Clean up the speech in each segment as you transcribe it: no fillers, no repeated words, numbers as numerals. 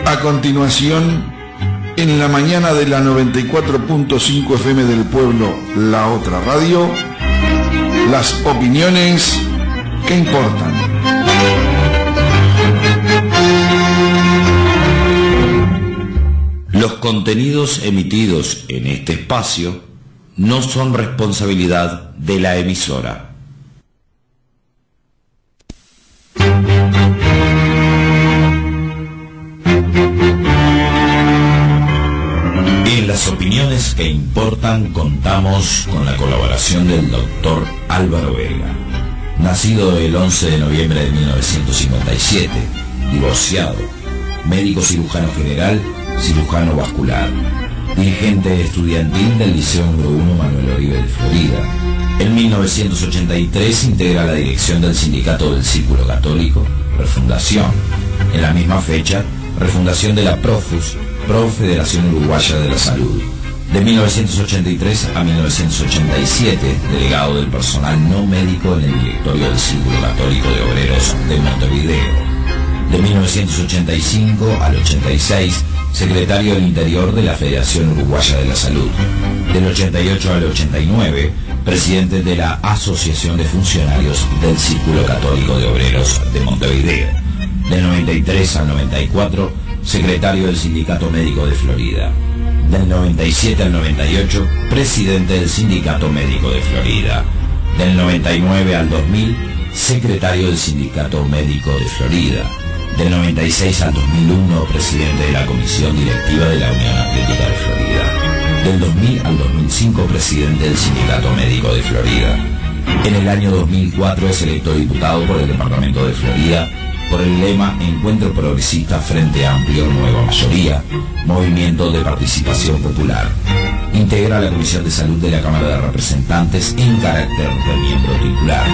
A continuación, en la mañana de la 94.5 FM del pueblo, La Otra Radio, las opiniones que importan. Los contenidos emitidos en este espacio no son responsabilidad de la emisora. En las opiniones que importan contamos con la colaboración del doctor Álvaro Vega, nacido el 11 de noviembre de 1957, divorciado, médico cirujano general, cirujano vascular, dirigente estudiantil del Liceo número 1 Manuel Oribe de Florida. En 1983 integra la dirección del Sindicato del Círculo Católico, refundación. En la misma fecha, refundación de la PROFUS, Federación Uruguaya de la Salud. De 1983 a 1987, delegado del personal no médico en el directorio del Círculo Católico de Obreros de Montevideo. De 1985 al 86, secretario del Interior de la Federación Uruguaya de la Salud. Del 88 al 89, presidente de la Asociación de Funcionarios del Círculo Católico de Obreros de Montevideo. Del 93 al 94, secretario del Sindicato Médico de Florida. Del 97 al 98, presidente del Sindicato Médico de Florida. Del 99 al 2000, secretario del Sindicato Médico de Florida. Del 96 al 2001, presidente de la Comisión Directiva de la Unión Atlética de Florida. Del 2000 al 2005, presidente del Sindicato Médico de Florida. En el año 2004 es electo diputado por el Departamento de Florida por el lema Encuentro Progresista Frente Amplio Nueva Mayoría, Movimiento de Participación Popular. Integra la Comisión de Salud de la Cámara de Representantes en carácter de miembro titular.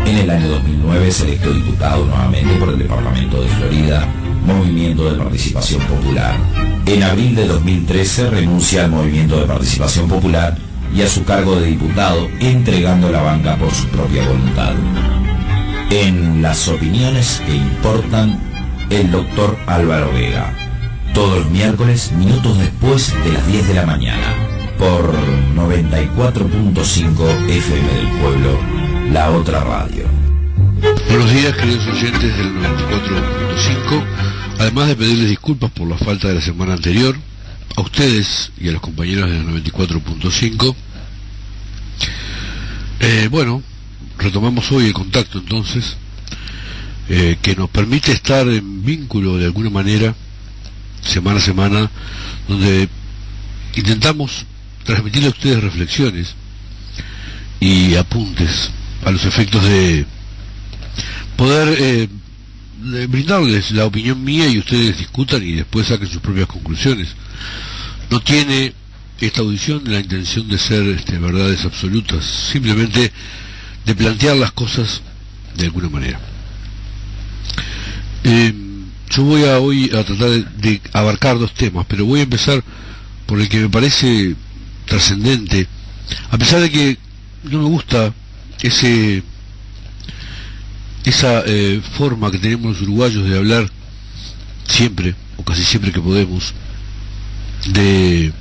En el año 2009 es electo diputado nuevamente por el Departamento de Florida, Movimiento de Participación Popular. En abril de 2013 renuncia al Movimiento de Participación Popular y a su cargo de diputado, entregando la banca por su propia voluntad. En las opiniones que importan, el doctor Álvaro Vega. Todos los miércoles, minutos después de las 10 de la mañana, por 94.5 FM del pueblo, La Otra Radio. Buenos días, queridos oyentes del 94.5. Además de pedirles disculpas por la falta de la semana anterior, a ustedes y a los compañeros del 94.5, retomamos hoy el contacto entonces, que nos permite estar en vínculo de alguna manera, semana a semana, donde intentamos transmitirle a ustedes reflexiones y apuntes a los efectos de poder brindarles la opinión mía y ustedes discutan y después saquen sus propias conclusiones. No tiene esta audición la intención de ser verdades absolutas, simplemente de plantear las cosas de alguna manera. Yo voy hoy a tratar de abarcar dos temas, pero voy a empezar por el que me parece trascendente, a pesar de que no me gusta esa forma que tenemos los uruguayos de hablar siempre, o casi siempre que podemos, del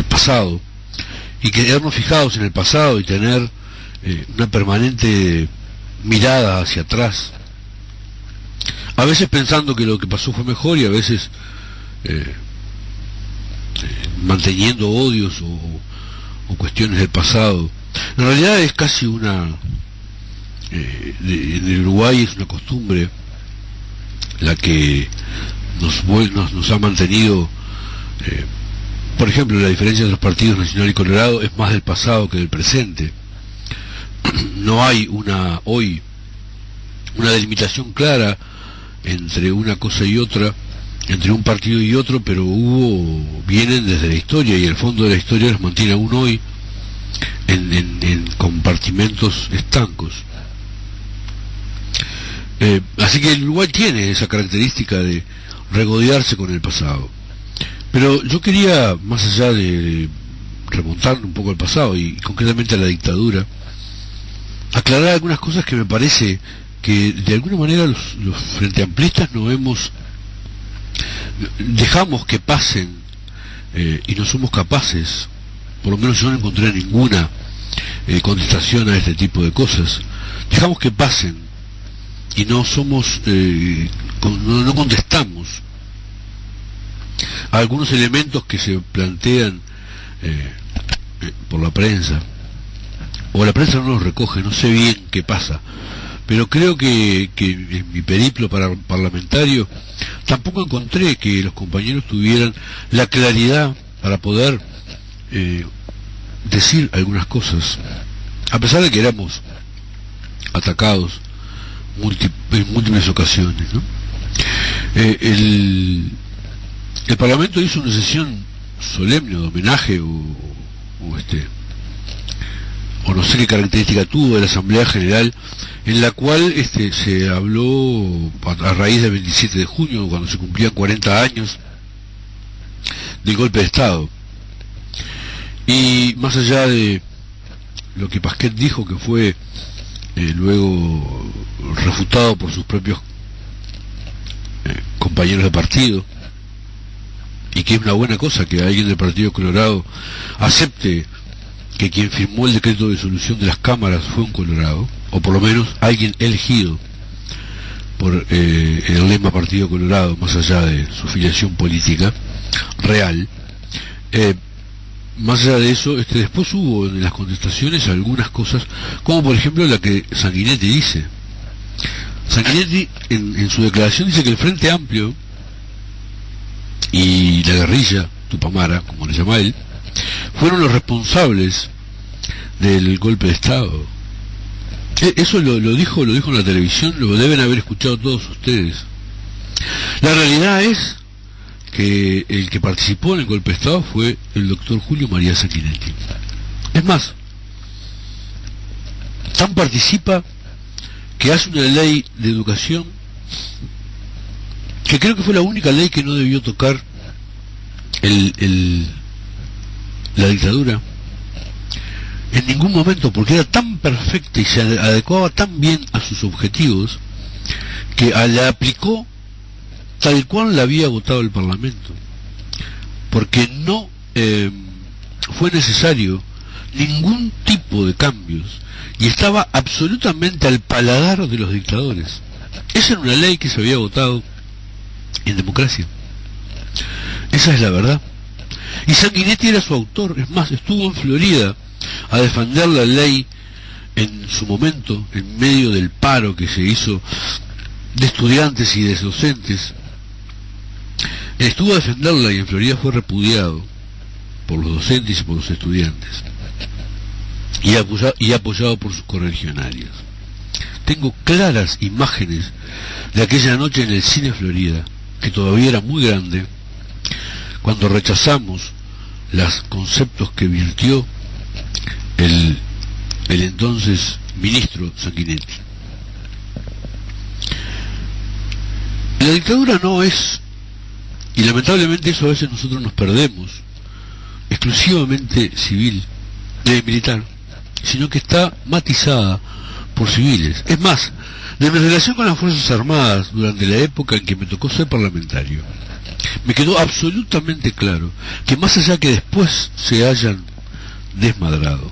pasado, y quedarnos fijados en el pasado y tener una permanente mirada hacia atrás, a veces pensando que lo que pasó fue mejor y a veces manteniendo odios o cuestiones del pasado. En realidad es casi en el Uruguay es una costumbre la que nos ha mantenido. Por ejemplo, la diferencia entre los partidos Nacional y Colorado es más del pasado que del presente. No hay hoy una delimitación clara entre una cosa y otra, entre un partido y otro, pero vienen desde la historia, y el fondo de la historia los mantiene aún hoy en compartimentos estancos. Así que el Uruguay tiene esa característica de regodearse con el pasado. Pero yo quería, más allá de remontar un poco al pasado y concretamente a la dictadura, aclarar algunas cosas que me parece que de alguna manera los frente amplistas dejamos que pasen, y no somos capaces, por lo menos yo no encontré ninguna contestación a este tipo de cosas. Dejamos que pasen y no somos, no contestamos a algunos elementos que se plantean por la prensa, o la prensa no los recoge, no sé bien qué pasa, pero creo que en mi periplo parlamentario tampoco encontré que los compañeros tuvieran la claridad para poder decir algunas cosas, a pesar de que éramos atacados en múltiples ocasiones, ¿no? El Parlamento hizo una sesión solemne de homenaje o no sé qué característica tuvo de la Asamblea General, en la cual se habló a raíz del 27 de junio, cuando se cumplían 40 años del golpe de Estado. Y más allá de lo que Pasquet dijo, que fue luego refutado por sus propios compañeros de partido, y que es una buena cosa que alguien del Partido Colorado acepte que quien firmó el decreto de disolución de las cámaras fue un colorado, o por lo menos alguien elegido por el lema Partido Colorado, más allá de su filiación política real. Más allá de eso, después hubo en las contestaciones algunas cosas, como por ejemplo la que Sanguinetti dice. Sanguinetti en su declaración dice que el Frente Amplio y la guerrilla Tupamara, como le llama él, fueron los responsables del golpe de Estado. Eso lo dijo en la televisión, lo deben haber escuchado todos ustedes. La realidad es que el que participó en el golpe de Estado fue el doctor Julio María Sanguinetti. Es más, tan participa que hace una ley de educación que creo que fue la única ley que no debió tocar la dictadura en ningún momento, porque era tan perfecta y se adecuaba tan bien a sus objetivos que la aplicó tal cual la había votado el Parlamento, porque no fue necesario ningún tipo de cambios y estaba absolutamente al paladar de los dictadores. Esa era una ley que se había votado en democracia. Esa es la verdad. Y Sanguinetti era su autor. Es más, estuvo en Florida a defender la ley en su momento, en medio del paro que se hizo de estudiantes y de docentes. Estuvo a defenderla y en Florida fue repudiado por los docentes y por los estudiantes, y apoyado por sus correligionarios. Tengo claras imágenes de aquella noche en el Cine Florida, que todavía era muy grande, cuando rechazamos los conceptos que virtió el entonces ministro Sanguinetti. La dictadura no es, y lamentablemente eso a veces nosotros nos perdemos, exclusivamente militar, sino que está matizada por civiles. Es más, de mi relación con las Fuerzas Armadas durante la época en que me tocó ser parlamentario, me quedó absolutamente claro que más allá que después se hayan desmadrado,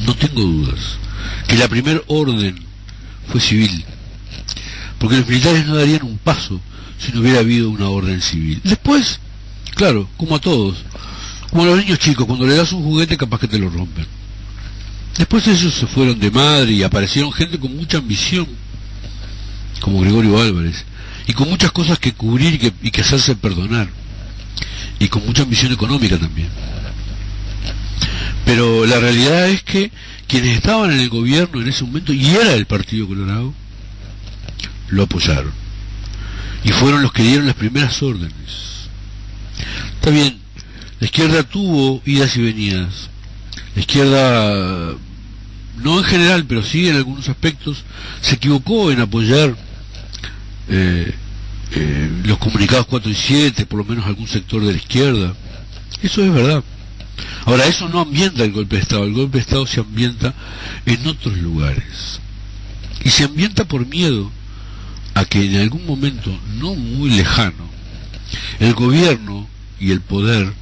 no tengo dudas que la primera orden fue civil, porque los militares no darían un paso si no hubiera habido una orden civil. Después, claro, como a todos, como a los niños chicos, cuando le das un juguete capaz que te lo rompen. Después ellos se fueron de madre y aparecieron gente con mucha ambición, como Gregorio Álvarez, y con muchas cosas que cubrir y que hacerse perdonar, y con mucha ambición económica también. Pero la realidad es que quienes estaban en el gobierno en ese momento, y era el Partido Colorado, lo apoyaron, y fueron los que dieron las primeras órdenes. Está bien, la izquierda tuvo idas y venidas. La izquierda, no en general, pero sí en algunos aspectos, se equivocó en apoyar los comunicados 4 y 7, por lo menos algún sector de la izquierda. Eso es verdad. Ahora, eso no ambienta el golpe de Estado. El golpe de Estado se ambienta en otros lugares. Y se ambienta por miedo a que en algún momento no muy lejano el gobierno y el poder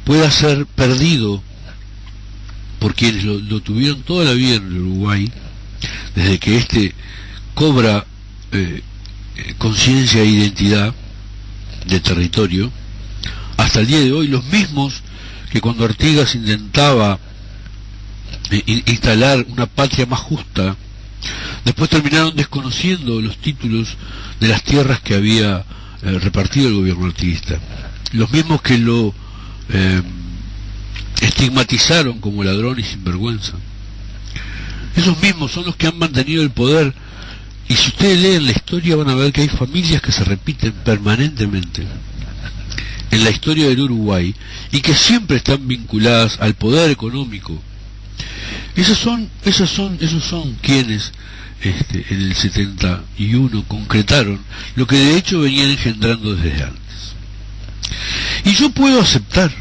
pueda ser perdido por quienes lo tuvieron toda la vida en el Uruguay, desde que éste cobra conciencia e identidad de territorio, hasta el día de hoy, los mismos que cuando Artigas intentaba instalar una patria más justa, después terminaron desconociendo los títulos de las tierras que había repartido el gobierno artiguista. Los mismos que lo estigmatizaron como ladrón y sinvergüenza. Esos mismos son los que han mantenido el poder, y si ustedes leen la historia van a ver que hay familias que se repiten permanentemente en la historia del Uruguay y que siempre están vinculadas al poder económico. Esos son quienes en el 71 concretaron lo que de hecho venían engendrando desde antes. Y yo puedo aceptar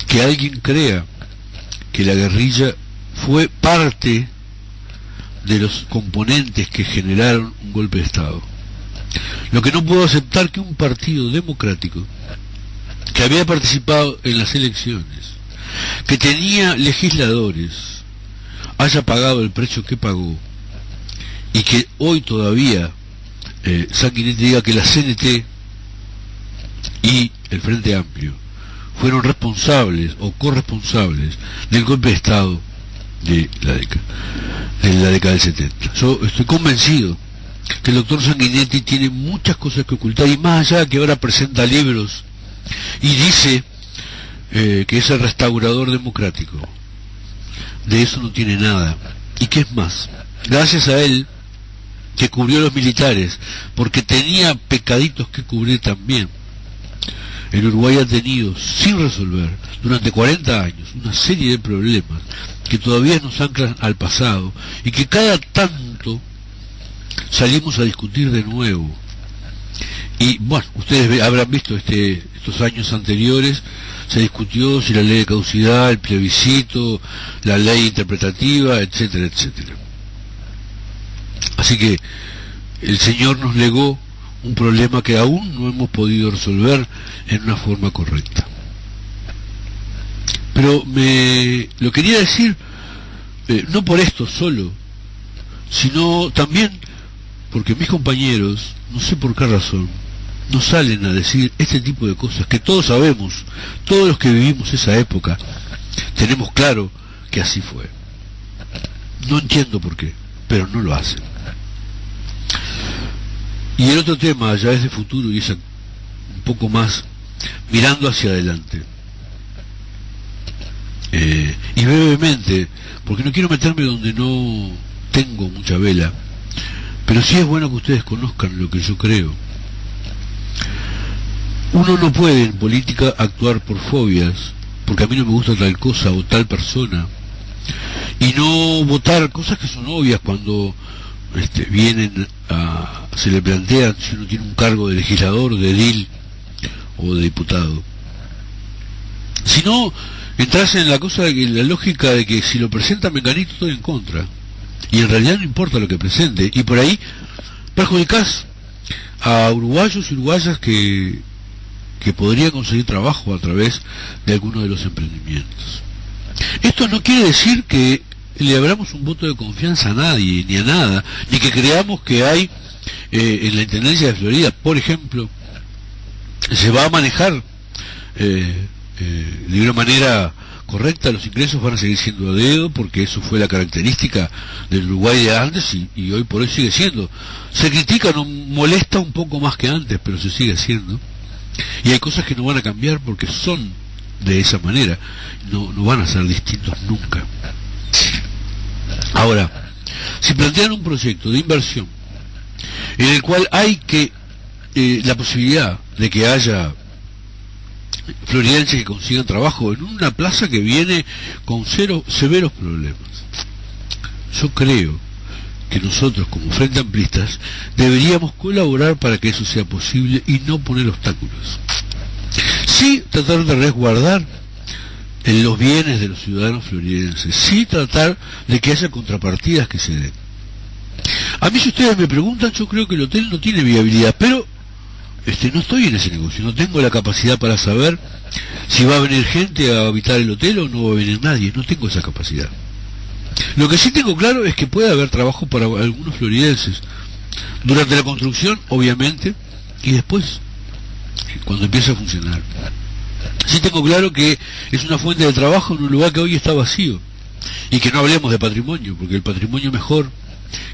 que alguien crea que la guerrilla fue parte de los componentes que generaron un golpe de Estado. Lo que no puedo aceptar que un partido democrático que había participado en las elecciones, que tenía legisladores, haya pagado el precio que pagó, y que hoy todavía Sanguinetti diga que la CNT y el Frente Amplio fueron responsables o corresponsables del golpe de Estado de la década del 70. Yo estoy convencido que el doctor Sanguinetti tiene muchas cosas que ocultar, y más allá de que ahora presenta libros y dice que es el restaurador democrático, de eso no tiene nada. Y que es más, gracias a él, que cubrió a los militares, porque tenía pecaditos que cubrir también, el Uruguay ha tenido sin resolver durante 40 años una serie de problemas que todavía nos anclan al pasado y que cada tanto salimos a discutir de nuevo. Y bueno, ustedes habrán visto estos años anteriores, se discutió si la ley de caducidad, el plebiscito, la ley interpretativa, etcétera, etcétera. Así que el Señor nos legó un problema que aún no hemos podido resolver en una forma correcta. Pero lo quería decir no por esto solo, sino también porque mis compañeros, no sé por qué razón, no salen a decir este tipo de cosas que todos sabemos, todos los que vivimos esa época, tenemos claro que así fue. No entiendo por qué, pero no lo hacen. Y el otro tema ya es de futuro y es un poco más mirando hacia adelante. Y brevemente, porque no quiero meterme donde no tengo mucha vela, pero sí es bueno que ustedes conozcan lo que yo creo. Uno no puede en política actuar por fobias, porque a mí no me gusta tal cosa o tal persona, y no votar cosas que son obvias cuando se le plantean si uno tiene un cargo de legislador, de edil o de diputado. Si no, entras en la lógica de que si lo presenta Menganito estoy en contra, y en realidad no importa lo que presente, y por ahí perjudicás a uruguayos y uruguayas que podrían conseguir trabajo a través de alguno de los emprendimientos. Esto no quiere decir que le abramos un voto de confianza a nadie, ni a nada, ni que creamos que hay en la Intendencia de Florida, por ejemplo, se va a manejar de una manera correcta, los ingresos van a seguir siendo a dedo, porque eso fue la característica del Uruguay de antes y hoy por hoy sigue siendo. Se critica, no molesta un poco más que antes, pero se sigue haciendo. Y hay cosas que no van a cambiar porque son de esa manera, no van a ser distintos nunca. Ahora, si plantean un proyecto de inversión en el cual hay que la posibilidad de que haya floridenses que consigan trabajo en una plaza que viene con severos problemas, yo creo que nosotros como Frente Amplistas deberíamos colaborar para que eso sea posible y no poner obstáculos. Sí, tratar de resguardar los bienes de los ciudadanos floridenses, sí tratar de que haya contrapartidas que se den. A mí, si ustedes me preguntan, yo creo que el hotel no tiene viabilidad, pero no estoy en ese negocio, no tengo la capacidad para saber si va a venir gente a habitar el hotel o no va a venir nadie, no tengo esa capacidad. Lo que sí tengo claro es que puede haber trabajo para algunos floridenses, durante la construcción, obviamente, y después, cuando empiece a funcionar. Sí tengo claro que es una fuente de trabajo en un lugar que hoy está vacío, y que no hablemos de patrimonio, porque el patrimonio mejor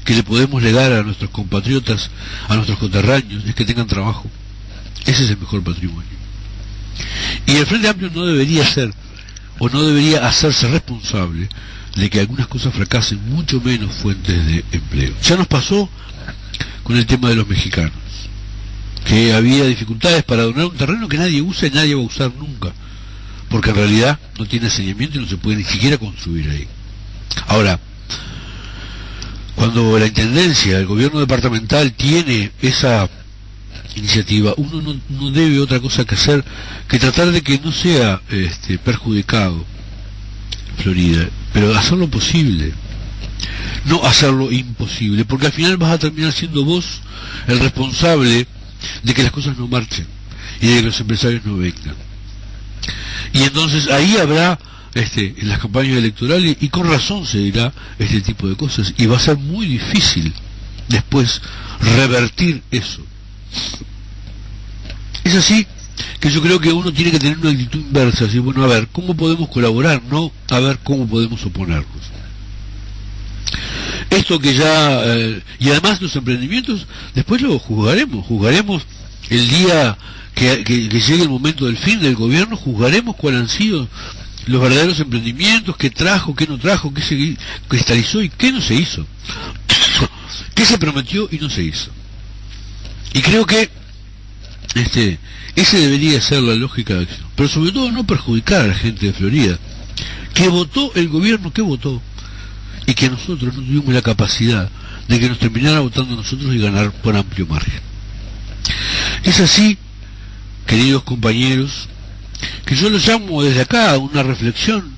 que le podemos legar a nuestros compatriotas, a nuestros coterráneos, es que tengan trabajo. Ese es el mejor patrimonio. Y el Frente Amplio no debería ser, o no debería hacerse responsable de que algunas cosas fracasen, mucho menos fuentes de empleo. Ya nos pasó con el tema de los mexicanos, que había dificultades para donar un terreno que nadie usa y nadie va a usar nunca, porque en realidad no tiene saneamiento y no se puede ni siquiera construir ahí. Ahora, cuando la Intendencia, el gobierno departamental tiene esa iniciativa, uno no debe otra cosa que hacer que tratar de que no sea perjudicado Florida, pero hacer lo posible, no hacerlo imposible, porque al final vas a terminar siendo vos el responsable de que las cosas no marchen y de que los empresarios no vengan. Y entonces ahí habrá en las campañas electorales, y con razón se dirá este tipo de cosas, y va a ser muy difícil después revertir eso. Es así que yo creo que uno tiene que tener una actitud inversa, así, bueno, a ver, ¿cómo podemos colaborar? No a ver cómo podemos oponernos. Esto que ya, y además los emprendimientos, después lo juzgaremos el día que llegue el momento del fin del gobierno, juzgaremos cuáles han sido los verdaderos emprendimientos, qué trajo, qué no trajo, qué se cristalizó y qué no se hizo, qué se prometió y no se hizo. Y creo que ese debería ser la lógica de acción, pero sobre todo no perjudicar a la gente de Florida, que votó el gobierno que votó, y que nosotros no tuvimos la capacidad de que nos terminara votando a nosotros y ganar por amplio margen. Es así, queridos compañeros, que yo los llamo desde acá a una reflexión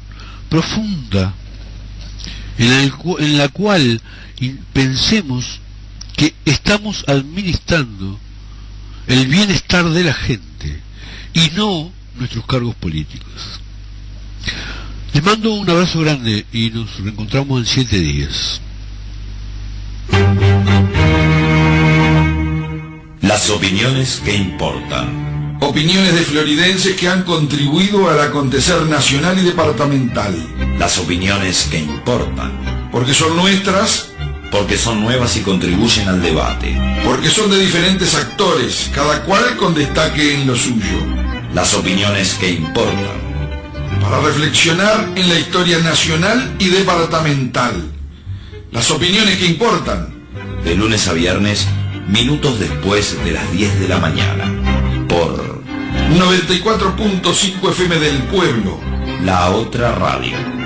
profunda, en la cual pensemos que estamos administrando el bienestar de la gente y no nuestros cargos políticos. Les mando un abrazo grande y nos reencontramos en 7 días. Las opiniones que importan. Opiniones de floridenses que han contribuido al acontecer nacional y departamental. Las opiniones que importan. Porque son nuestras. Porque son nuevas y contribuyen al debate. Porque son de diferentes actores, cada cual con destaque en lo suyo. Las opiniones que importan. Para reflexionar en la historia nacional y departamental. Las opiniones que importan. De lunes a viernes, minutos después de las 10 de la mañana. Por 94.5 FM del Pueblo. La Otra Radio.